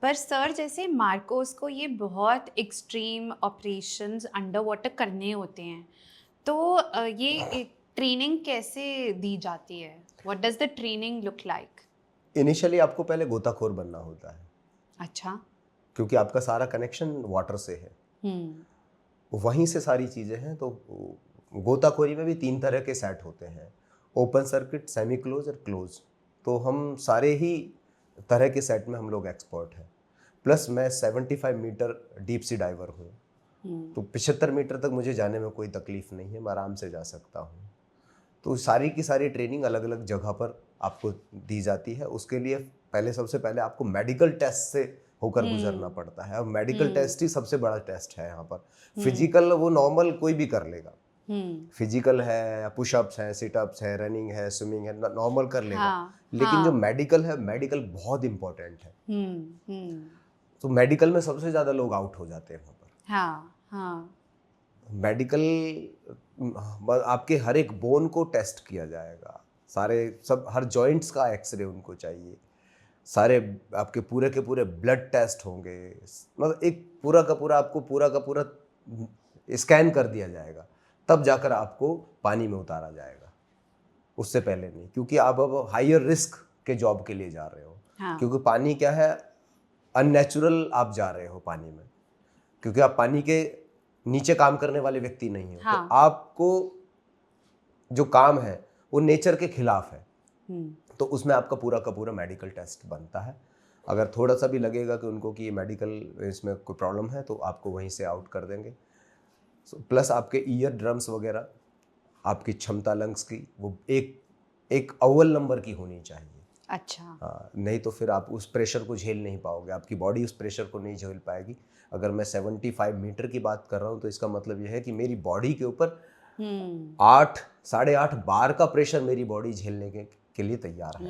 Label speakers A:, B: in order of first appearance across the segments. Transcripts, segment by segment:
A: पर सर जैसे मार्कोस को ये बहुत एक्सट्रीम ऑपरेशंस अंडर वाटर करने होते हैं, तो ये ट्रेनिंग कैसे दी जाती है? What does the training look like?
B: Initially आपको पहले गोताखोर बनना होता है,
A: अच्छा।
B: क्योंकि आपका सारा कनेक्शन वाटर से है, वहीं से सारी चीज़ें हैं। तो गोताखोरी में भी 3 तरह के सेट होते हैं, ओपन सर्किट, सेमी क्लोज और क्लोज। तो हम सारे ही तरह के सेट में हम लोग एक्सपर्ट हैं। प्लस मैं 75 मीटर डीप सी डाइवर हूँ, तो 75 मीटर तक मुझे जाने में कोई तकलीफ नहीं है, मैं आराम से जा सकता हूँ। तो सारी की सारी ट्रेनिंग अलग अलग जगह पर आपको दी जाती है। उसके लिए पहले सबसे पहले आपको मेडिकल टेस्ट से होकर गुजरना पड़ता है। अब मेडिकल टेस्ट ही सबसे बड़ा टेस्ट है यहाँ पर। फिजिकल वो नॉर्मल कोई भी कर लेगा, फिजिकल है, पुशअप्स है, सिटअप्स है, रनिंग है, स्विमिंग है, नॉर्मल कर लेगा।
A: हाँ,
B: लेकिन जो मेडिकल है, मेडिकल बहुत इंपॉर्टेंट है। तो मेडिकल में सबसे ज़्यादा लोग आउट हो जाते हैं वहाँ पर।
A: हाँ, हाँ।
B: मेडिकल आपके हर एक बोन को टेस्ट किया जाएगा, सारे सब हर जॉइंट्स का एक्सरे उनको चाहिए, सारे आपके पूरे के पूरे ब्लड टेस्ट होंगे, मतलब एक पूरा का पूरा आपको पूरा का पूरा स्कैन कर दिया जाएगा, तब जाकर आपको पानी में उतारा जाएगा। उससे पहले नहीं, क्योंकि आप अब हायर रिस्क के जॉब के लिए जा रहे हो।
A: हाँ।
B: क्योंकि पानी क्या है, अननेचुरल आप जा रहे हो पानी में, क्योंकि आप पानी के नीचे काम करने वाले व्यक्ति नहीं हो।
A: हाँ।
B: तो आपको जो काम है वो नेचर के खिलाफ है, तो उसमें आपका पूरा का पूरा मेडिकल टेस्ट बनता है। अगर थोड़ा सा भी लगेगा कि उनको कि मेडिकल इसमें कोई प्रॉब्लम है, तो आपको वहीं से आउट कर देंगे। प्लस आपके ईयर ड्रम्स वगैरह, आपकी क्षमता लंग्स की वो एक अव्वल नंबर की होनी चाहिए।
A: अच्छा।
B: हाँ, नहीं तो फिर आप उस प्रेशर को झेल नहीं पाओगे, आपकी बॉडी उस प्रेशर को नहीं झेल पाएगी। अगर मैं 75 मीटर की बात कर रहा हूँ, तो इसका मतलब यह है कि मेरी बॉडी के ऊपर 8 8.5 बार का प्रेशर मेरी बॉडी झेलने के लिए तैयार है,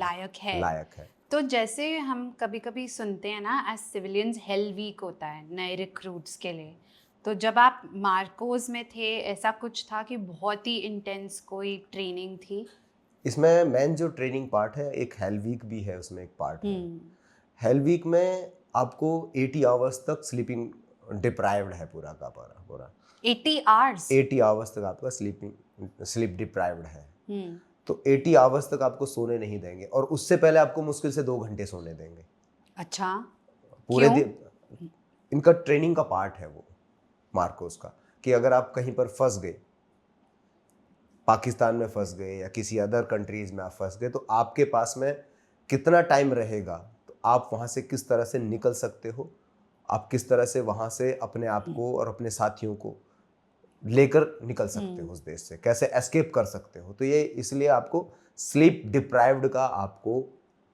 B: लायक है।
A: तो जैसे हम कभी कभी सुनते हैं ना, एज सिविलियंस हेल वीक होता है नए रिक्रूट्स के लिए, तो जब आप मार्कोस में थे ऐसा कुछ था कि बहुत ही इंटेंस कोई ट्रेनिंग थी?
B: इसमें मेन जो ट्रेनिंग पार्ट है, एक हेल वीक भी है, उसमें एक पार्ट है। हेल वीक में आपको 80 आवर्स तक स्लीपिंग डिप्राइव्ड है, पूरा का पूरा
A: 80 आवर्स?
B: 80 आवर्स तक आपका स्लीप डिप्राइव्ड है। तो 80 आवर्स तक आपको सोने नहीं देंगे, और उससे पहले आपको मुश्किल से 2 घंटे सोने देंगे।
A: अच्छा,
B: पूरे दिन इनका ट्रेनिंग का पार्ट है वो, मार्कोस का, कि अगर आप कहीं पर फंस गए, पाकिस्तान में फंस गए या किसी अदर कंट्रीज में आप फंस गए, तो आपके पास में कितना टाइम रहेगा, तो आप वहाँ से किस तरह से निकल सकते हो, आप किस तरह से वहाँ से अपने आप को और अपने साथियों को लेकर निकल सकते हो उस देश से, कैसे एस्केप कर सकते हो। तो ये इसलिए आपको स्लीप डिप्राइव्ड का आपको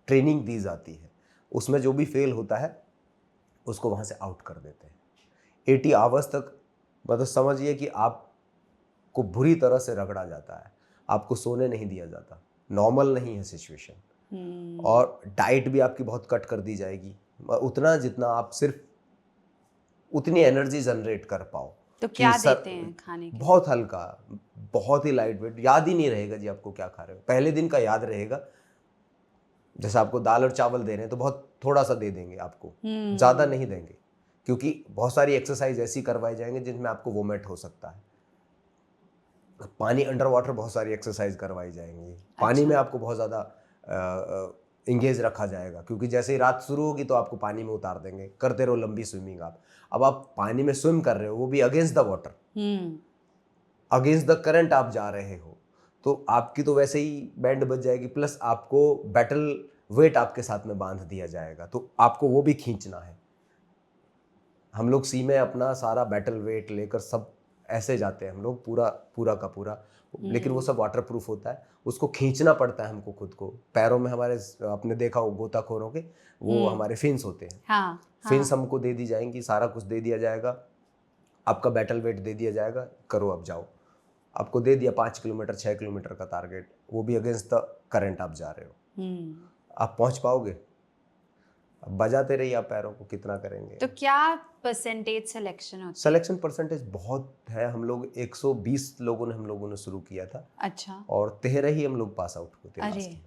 B: ट्रेनिंग दी जाती है। उसमें जो भी फेल होता है उसको वहाँ से आउट कर देते हैं। 80 आवर्स तक मतलब समझिए कि आपको बुरी तरह से रगड़ा जाता है, आपको सोने नहीं दिया जाता, नॉर्मल नहीं है सिचुएशन। और डाइट भी आपकी बहुत कट कर दी जाएगी, उतना जितना आप सिर्फ उतनी एनर्जी जनरेट कर पाओ।
A: तो क्या देते हैं खाने के?
B: बहुत हल्का, बहुत ही लाइट वेट, याद ही नहीं रहेगा जी आपको क्या खा रहे हो। पहले दिन का याद रहेगा, जैसे आपको दाल और चावल दे रहे हैं तो बहुत थोड़ा सा दे देंगे आपको, ज़्यादा नहीं देंगे, क्योंकि बहुत सारी एक्सरसाइज ऐसी करवाई जाएंगे जिनमें आपको वोमिट हो सकता है। पानी अंडर वाटर बहुत सारी एक्सरसाइज करवाई जाएंगी। पानी में आपको बहुत ज़्यादा इंगेज रखा जाएगा, क्योंकि जैसे ही रात शुरू होगी तो आपको पानी में उतार देंगे, करते रहो लंबी स्विमिंग आप। अब आप पानी में स्विम कर रहे हो, वो भी against the water, against the current आप जा रहे हो, तो आपकी तो वैसे ही बैंड बज जाएगी, प्लस आपको बैटल वेट आपके साथ में बांध दिया जाएगा, तो आपको वो भी खींचना है। हम लोग सी में अपना सारा बैटल वेट लेकर सब ऐसे जाते हैं हम लोग, पूरा का पूरा, लेकिन वो सब वाटर प्रूफ होता है, उसको खींचना पड़ता है हमको खुद को। पैरों में हमारे, आपने देखा हो गोताखोरों के, वो हमारे फिन्स होते हैं।
A: हाँ,
B: फिन्स हमको दे दी जाएंगी, सारा कुछ दे दिया जाएगा, आपका बैटल वेट दे दिया जाएगा, करो अब जाओ। आपको दे दिया 5 किलोमीटर 6 किलोमीटर का टारगेट, वो भी अगेंस्ट द करंट आप जा रहे हो, आप पहुंच पाओगे? अब बजाते रहिए आप पैरों को, कितना करेंगे।
A: तो क्या परसेंटेज सिलेक्शन होती है?
B: सिलेक्शन परसेंटेज बहुत है, हम लोग 120 लोगों ने हम लोगों ने शुरू किया था।
A: अच्छा।
B: और 13 ही हम लोग पास आउट होते
A: अरे
B: लास्ट में।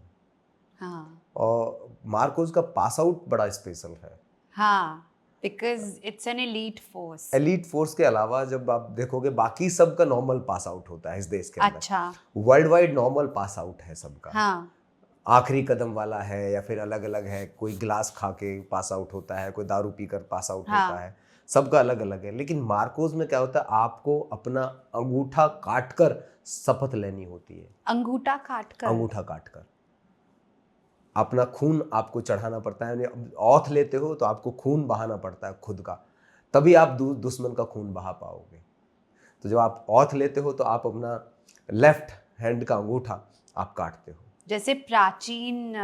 A: हाँ।
B: और मार्कोस का पास आउट बड़ा स्पेशल है।
A: हाँ, because it's an elite force.
B: Elite force के अलावा जब आप देखोगे बाकी सबका नॉर्मल पास आउट होता है इस देश के अंदर।
A: अच्छा।
B: World wide normal pass out है सबका।
A: हाँ।
B: आखिरी कदम वाला है या फिर अलग अलग है, कोई गिलास खा के पास आउट होता है, कोई दारू पीकर पास आउट
A: हाँ।
B: होता है, सबका अलग अलग है। लेकिन मार्कोस में क्या होता है, आपको अपना अंगूठा काट कर शपथ लेनी होती है।
A: अंगूठा काट कर?
B: अंगूठा काट कर अपना खून आपको चढ़ाना पड़ता है। औथ लेते हो तो आपको खून बहाना पड़ता है खुद का, तभी आप दुश्मन का खून बहा पाओगे। तो जब आप औथ लेते हो तो आप अपना लेफ्ट हैंड का अंगूठा आप काटते हो,
A: जैसे प्राचीन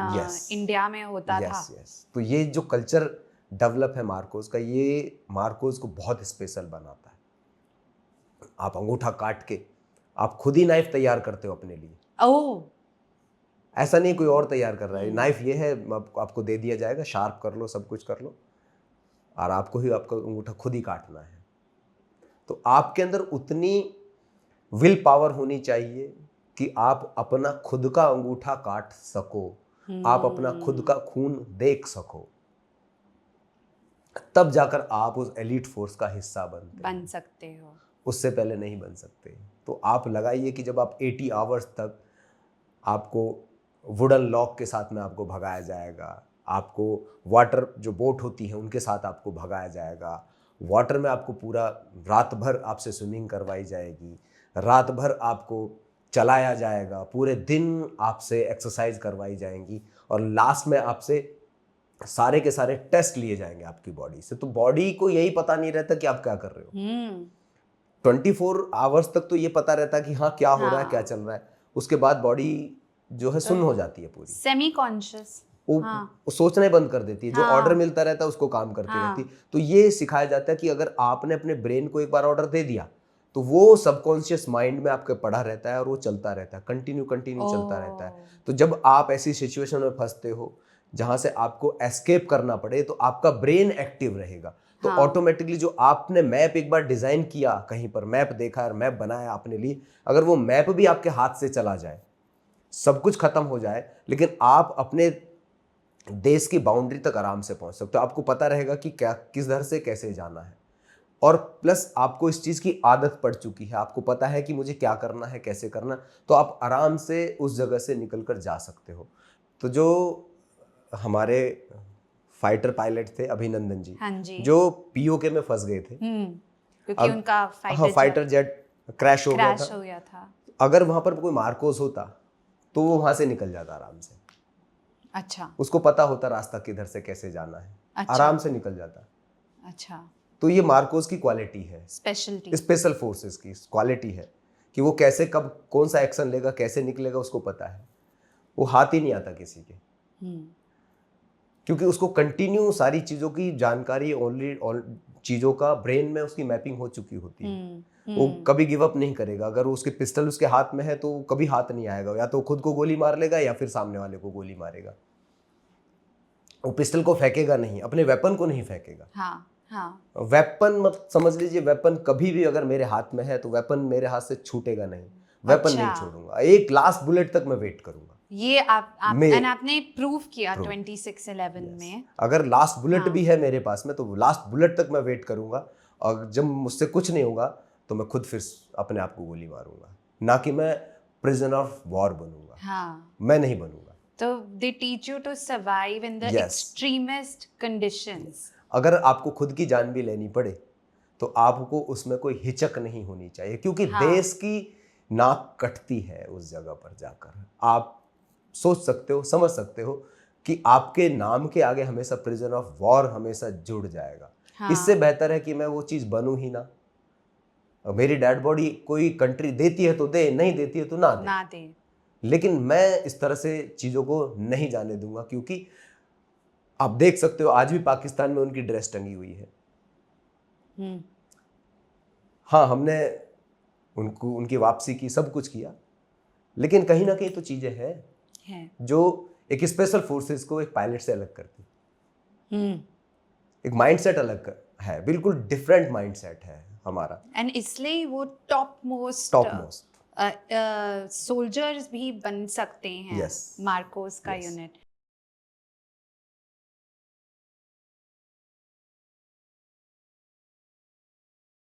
A: इंडिया में होता था।
B: यस। तो ये जो कल्चर डेवलप है मार्कोस का, ये मार्कोस को बहुत स्पेशल बनाता है। आप अंगूठा काट के आप खुद ही नाइफ तैयार करते हो अपने लिए।
A: ओह,
B: ऐसा नहीं कोई और तैयार कर रहा है। नाइफ ये है, आपको दे दिया जाएगा, शार्प कर लो, सब कुछ कर लो, और आपको ही आपका अंगूठा खुद ही काटना है। तो आपके अंदर उतनी विल पावर होनी चाहिए कि आप अपना खुद का अंगूठा काट सको, आप अपना खुद का खून देख सको, तब जाकर आप उस एलीट फोर्स का हिस्सा बन
A: सकते हो। उससे
B: पहले नहीं बन सकते। तो आप लगाइए कि जब आप 80 आवर्स तक आपको वुडन लॉक के साथ में आपको भगाया जाएगा, आपको वाटर जो बोट होती है उनके साथ आपको भगाया जाएगा, वाटर में आपको पूरा रात भर आपसे स्विमिंग करवाई जाएगी, रात भर आपको चलाया जाएगा, पूरे दिन आपसे एक्सरसाइज करवाई जाएंगी, और लास्ट में आपसे सारे के सारे टेस्ट लिए जाएंगे आपकी बॉडी से। तो बॉडी को यही पता नहीं रहता कि आप क्या कर रहे हो। 24 आवर्स तक तो ये पता रहता कि हाँ क्या हो रहा है, क्या चल रहा है। उसके बाद बॉडी जो है सुन्न हो जाती है, पूरी
A: सेमी कॉन्शियस,
B: वो सोचना ही बंद कर देती है। जो ऑर्डर मिलता रहता है उसको काम करती रहती है। तो ये सिखाया जाता है कि अगर आपने अपने ब्रेन को एक बार ऑर्डर दे दिया तो वो सबकॉन्शियस माइंड में आपके पड़ा रहता है और वो चलता रहता है, कंटिन्यू चलता रहता है। तो जब आप ऐसी सिचुएशन में फंसते हो जहां से आपको एस्केप करना पड़े, तो आपका ब्रेन एक्टिव रहेगा। तो ऑटोमेटिकली जो आपने मैप एक बार डिजाइन किया, कहीं पर मैप देखा और मैप बनाया अपने लिए, अगर वो मैप भी आपके हाथ से चला जाए, सब कुछ खत्म हो जाए, लेकिन आप अपने देश की बाउंड्री तक आराम से पहुंच सकते हो। आपको पता रहेगा कि क्या किस दर से कैसे जाना है, और प्लस आपको इस चीज़ की आदत पड़ चुकी है, आपको पता है कि मुझे क्या करना है, कैसे करना, तो आप आराम से उस जगह से निकल कर जा सकते हो। तो जो हमारे फाइटर पायलट थे अभिनंदन जी,
A: हाँ जी,
B: जो पीओके में फंस गए थे
A: क्योंकि उनका
B: फाइटर जेट क्रैश हो गया था। अगर वहां पर कोई मार्कोस होता तो वो वहां से निकल जाता आराम से।
A: अच्छा,
B: उसको पता होता रास्ता किधर से कैसे जाना है। अच्छा। आराम से निकल जाता।
A: अच्छा,
B: तो ये मार्कोस की क्वालिटी है, स्पेशल फोर्सेस की क्वालिटी है कि वो कैसे कब कौन सा एक्शन लेगा, कैसे निकलेगा, उसको पता है। वो हाथ ही नहीं आता किसी के, क्योंकि उसको कंटिन्यू सारी चीज़ों की जानकारी, चीज़ों का ब्रेन में उसकी मैपिंग हो चुकी होती है। वो कभी गिव अप नहीं करेगा। अगर उसके पिस्टल उसके हाथ में है तो कभी हाथ नहीं आएगा, या तो खुद को गोली मार लेगा या फिर सामने वाले को गोली मारेगा। वो पिस्टल को फेंकेगा नहीं, अपने वेपन को नहीं फेंकेगा। हाँ। वेपन मत समझ लीजिए, वेपन कभी भी अगर मेरे हाथ में है तो वेपन मेरे हाथ से छूटेगा नहीं, वेपन नहीं छोड़ूंगा, एक लास्ट बुलेट तक मैं वेट करूंगा। ये
A: आपने प्रूव किया 26/11 में।
B: अगर लास्ट बुलेट भी है मेरे पास में तो लास्ट बुलेट तक मैं वेट करूंगा, और जब मुझसे कुछ नहीं होगा तो मैं खुद फिर अपने आप को गोली मारूंगा, ना कि मैं प्रिजनर ऑफ वॉर बनूंगा। हाँ। मैं नहीं बनूंगा।
A: तो they teach you to survive in the extremest conditions.
B: अगर आपको खुद की जान भी लेनी पड़े तो आपको उसमें कोई हिचक नहीं होनी चाहिए, क्योंकि देश की नाक कटती है उस जगह पर जाकर। आप सोच सकते हो, समझ सकते हो कि आपके नाम के आगे हमेशा प्रिजन ऑफ वॉर हमेशा जुड़ जाएगा। इससे बेहतर है कि मैं वो चीज़ बनूं ही ना। मेरी डेड बॉडी कोई कंट्री देती है तो दे, नहीं देती है तो ना दे। लेकिन मैं इस तरह से चीज़ों को नहीं जाने दूंगा, क्योंकि आप देख सकते हो आज भी पाकिस्तान में उनकी ड्रेस टंगी हुई है। हाँ, हमने उनको उनकी वापसी की, सब कुछ किया, लेकिन कहीं ना कहीं तो चीजें हैं जो एक स्पेशल फोर्सेस को एक पायलट से अलग करती। एक माइंडसेट अलग है, बिल्कुल डिफरेंट माइंडसेट है हमारा,
A: एंड इसलिए वो टॉप मोस्ट सोल्जर्स भी बन सकते हैं मार्कोस का यूनिट।